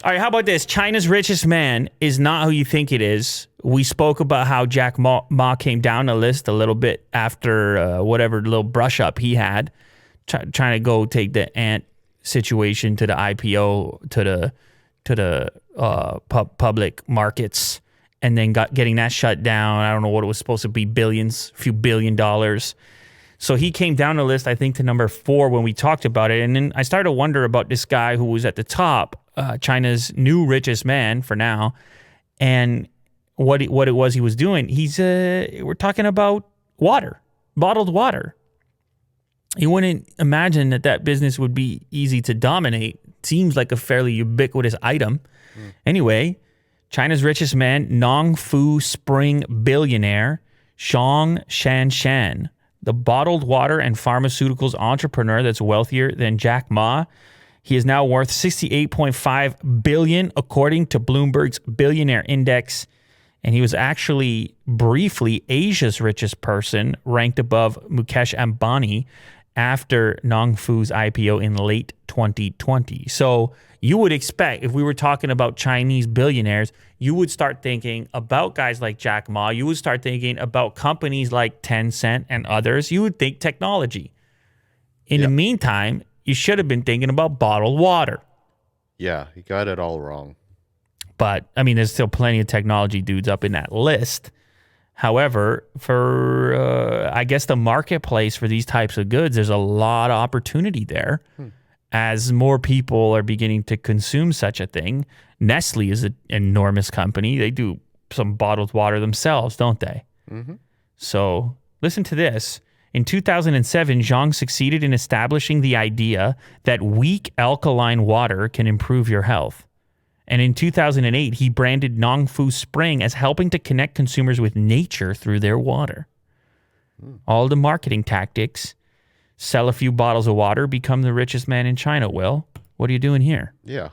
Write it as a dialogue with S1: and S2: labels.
S1: All right, how about this? China's richest man is not who you think it is. We spoke about how Jack Ma came down the list a little bit after whatever little brush up he had, trying to go take the Ant situation to the IPO, to the public markets, and then getting that shut down. I don't know what it was supposed to be, billions, a few $1 billion. So he came down the list, I think, to number 4 when we talked about it. And then I started to wonder about this guy who was at the top, China's new richest man for now, and what it was he was doing. We're talking about water, bottled water. You wouldn't imagine that business would be easy to dominate. Seems like a fairly ubiquitous item. Anyway, China's richest man, Nongfu Spring billionaire, Zhong Shanshan, the bottled water and pharmaceuticals entrepreneur that's wealthier than Jack Ma. He is now worth $68.5 billion according to Bloomberg's Billionaire Index. And he was actually briefly Asia's richest person, ranked above Mukesh Ambani after Nongfu's IPO in late 2020. So you would expect, if we were talking about Chinese billionaires, you would start thinking about guys like Jack Ma. You would start thinking about companies like Tencent and others. You would think technology. In the meantime, you should have been thinking about bottled water.
S2: Yeah, he got it all wrong.
S1: But, I mean, there's still plenty of technology dudes up in that list. However, for, I guess, the marketplace for these types of goods, there's a lot of opportunity there. As more people are beginning to consume such a thing. Nestle is an enormous company. They do some bottled water themselves, don't they? Mm-hmm. So listen to this. In 2007, Zhang succeeded in establishing the idea that weak alkaline water can improve your health. And in 2008, he branded Nongfu Spring as helping to connect consumers with nature through their water. All the marketing tactics. Sell a few bottles of water, become the richest man in China, Will. What are you doing here?
S2: Yeah.